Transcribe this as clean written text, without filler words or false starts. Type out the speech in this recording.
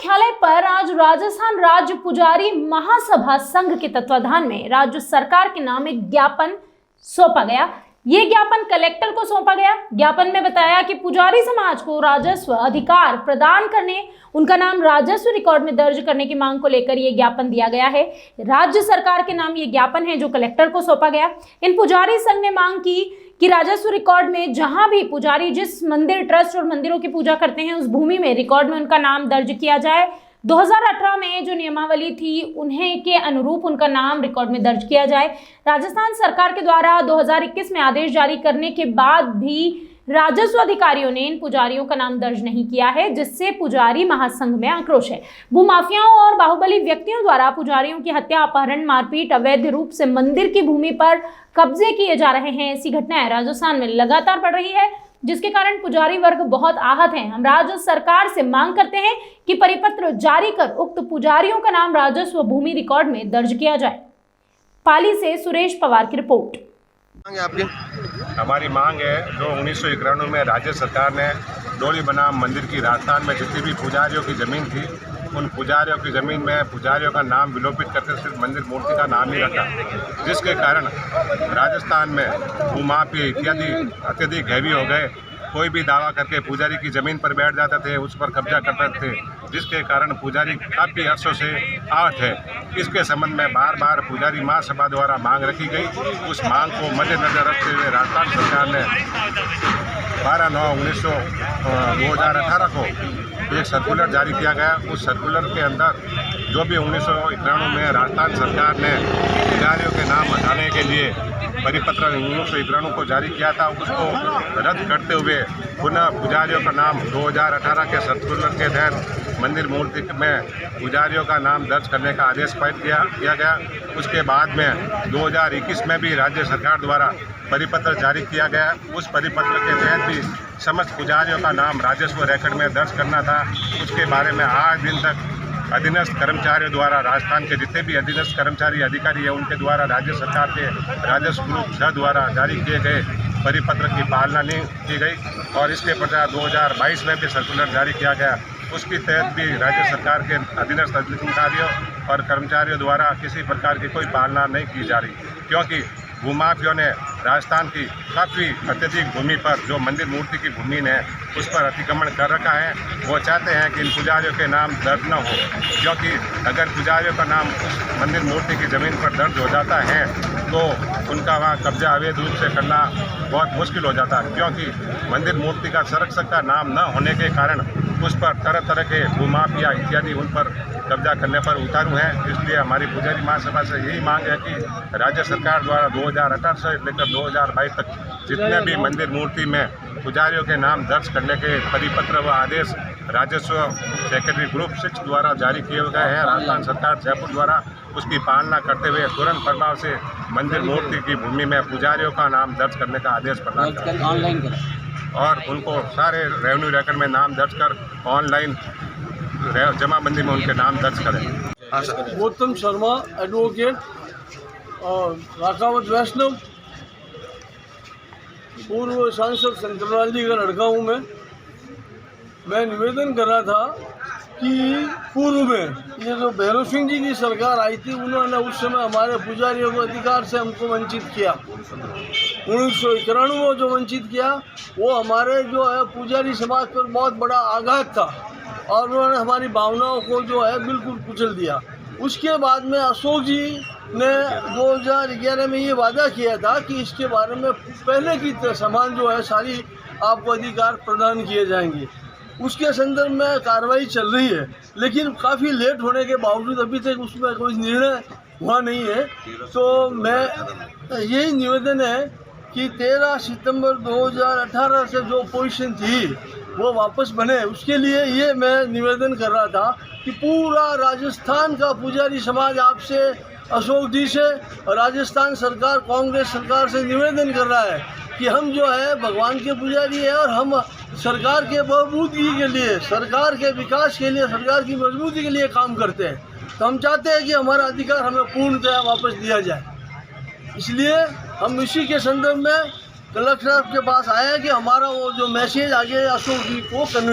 मुख्यालय पर आज राजस्थान राज्य पुजारी महासभा संघ के तत्वाधान में राज्य सरकार के नाम एक ज्ञापन सौंपा गया। ये ज्ञापन कलेक्टर को सौंपा गया। ज्ञापन में बताया कि पुजारी समाज को राजस्व अधिकार प्रदान करने, उनका नाम राजस्व रिकॉर्ड में दर्ज करने की मांग को लेकर ये ज्ञापन दिया गया है। राज्य सरकार के नाम ये ज्ञापन है जो कलेक्टर को सौंपा गया। इन पुजारी संघ ने मांग की कि राजस्व रिकॉर्ड में जहां भी पुजारी जिस मंदिर, ट्रस्ट और मंदिरों की पूजा करते हैं उस भूमि में रिकॉर्ड में उनका नाम दर्ज किया जाए। 2018 में जो नियमावली थी उन्हें के अनुरूप उनका नाम रिकॉर्ड में दर्ज किया जाए। राजस्थान सरकार के द्वारा 2021 में आदेश जारी करने के बाद भी राजस्व अधिकारियों ने इन पुजारियों का नाम दर्ज नहीं किया है, जिससे पुजारी महासंघ में आक्रोश है। भूमाफियाओं और बाहुबली व्यक्तियों द्वारा पुजारियों की हत्या, अपहरण, मारपीट, अवैध रूप से मंदिर की भूमि पर कब्जे किए जा रहे हैं। ऐसी घटनाएं राजस्थान में लगातार बढ़ रही है, जिसके कारण पुजारी वर्ग बहुत आहत हैं। हम राज्य सरकार से मांग करते हैं कि परिपत्र जारी कर उक्त पुजारियों का नाम राजस्व भूमि रिकॉर्ड में दर्ज किया जाए। पाली से सुरेश पवार की रिपोर्ट। हमारी मांग है जो 1991 में राज्य सरकार ने डोली बनाम मंदिर की राजस्थान में जितनी भी पुजारियों की ज़मीन थी उन पुजारियों की ज़मीन में पुजारियों का नाम विलोपित करके सिर्फ मंदिर मूर्ति का नाम ही रखा, जिसके कारण राजस्थान में भूमाफी इत्यादि अत्यधिक हैवी हो गए। कोई भी दावा करके पुजारी की ज़मीन पर बैठ जाते थे, उस पर कब्जा करते थे, जिसके कारण पुजारी काफ़ी अर्सों से आहत है। इसके संबंध में बार बार पुजारी महासभा द्वारा मांग रखी गई। उस मांग को मद्देनजर रखते हुए राजस्थान सरकार ने 12/9/2018 को एक सर्कुलर जारी किया गया। उस सर्कुलर के अंदर जो भी 1991 में राजस्थान सरकार ने पुजारियों के नाम हटाने के लिए परिपत्र 1991 को जारी किया था, उसको रद्द करते हुए पुनः पुजारियों का नाम 2018 के सर्कुलर के तहत मंदिर मूर्ति में पुजारियों का नाम दर्ज करने का आदेश पारित किया गया। उसके बाद में 2021 में भी राज्य सरकार द्वारा परिपत्र जारी किया गया। उस परिपत्र के तहत भी समस्त पुजारियों का नाम राजस्व रिकॉर्ड में दर्ज करना था। उसके बारे में आज दिन तक अधीनस्थ कर्मचारियों द्वारा, राजस्थान के जितने भी अधीनस्थ कर्मचारी अधिकारी हैं उनके द्वारा राज्य सरकार के राजस्व ग्रुप 6 द्वारा जारी किए गए परिपत्र की पालना नहीं की गई और इसके पश्चात 2022 में भी सर्कुलर जारी किया गया। उसके तहत भी राज्य सरकार के अधीनस्थ अधिकारियों और कर्मचारियों द्वारा किसी प्रकार की कोई पालना नहीं की जा रही, क्योंकि भूमाफियों ने राजस्थान की काफ़ी अत्यधिक भूमि पर जो मंदिर मूर्ति की भूमि है उस पर अतिक्रमण कर रखा है। वो चाहते हैं कि इन पुजारियों के नाम दर्ज न हो, क्योंकि अगर पुजारियों का नाम उस मंदिर मूर्ति की ज़मीन पर दर्ज हो जाता है तो उनका वहाँ कब्जा अवैध रूप से करना बहुत मुश्किल हो जाता है, क्योंकि मंदिर मूर्ति का संरक्षक का नाम न होने के कारण उस पर तरह तरह के भूमाफिया इत्यादि उन पर कब्जा करने पर उतारू हैं। इसलिए हमारी पुजारी महासभा से यही मांग है कि राज्य सरकार द्वारा 2018 से लेकर 2022 तक जितने भी मंदिर मूर्ति में पुजारियों के नाम दर्ज करने के परिपत्र व आदेश राजस्व सेक्रेटरी ग्रुप 6 द्वारा जारी किए गए हैं, राजस्थान सरकार जयपुर द्वारा उसकी पालना करते हुए तुरंत प्रभाव से मंदिर मूर्ति की भूमि में पुजारियों का नाम दर्ज करने का आदेश प्रदान करें और उनको सारे रेवेन्यू रिकॉर्ड में नाम दर्ज कर ऑनलाइन जमाबंदी में उनके नाम दर्ज करें। गौतम शर्मा एडवोकेट और राकावत वैष्णव, पूर्व सांसद शंकरलाल जी का लड़का हूँ मैं निवेदन कर रहा था कि पूर्व में ये जो भैरव सिंह जी की सरकार आई थी उन्होंने उस समय हमारे पुजारियों को अधिकार से हमको वंचित किया। 1991 में जो वंचित किया वो हमारे जो है पुजारी समाज पर बहुत बड़ा आघात था और उन्होंने हमारी भावनाओं को जो है बिल्कुल कुचल दिया। उसके बाद में अशोक जी ने 2011 में ये वादा किया था कि इसके बारे में पहले की समान जो है सारी आपको अधिकार प्रदान किए जाएंगे। उसके संदर्भ में कार्रवाई चल रही है, लेकिन काफ़ी लेट होने के बावजूद अभी तक उसमें कोई निर्णय हुआ नहीं है। तो मैं यही निवेदन है कि 13 सितंबर 2018 से जो पोजीशन थी वो वापस बने, उसके लिए ये मैं निवेदन कर रहा था कि पूरा राजस्थान का पुजारी समाज आपसे, अशोक जी से और राजस्थान सरकार, कांग्रेस सरकार से निवेदन कर रहा है कि हम जो है भगवान के पुजारी हैं और हम सरकार के बहबूदगी के लिए, सरकार के विकास के लिए, सरकार की मजबूती के लिए काम करते हैं। तो हम चाहते हैं कि हमारा अधिकार हमें पूर्णतः वापस दिया जाए। इसलिए हम इसी के संदर्भ में कलेक्टर साहब के पास आए हैं कि हमारा वो जो मैसेज आगे अशोक जी को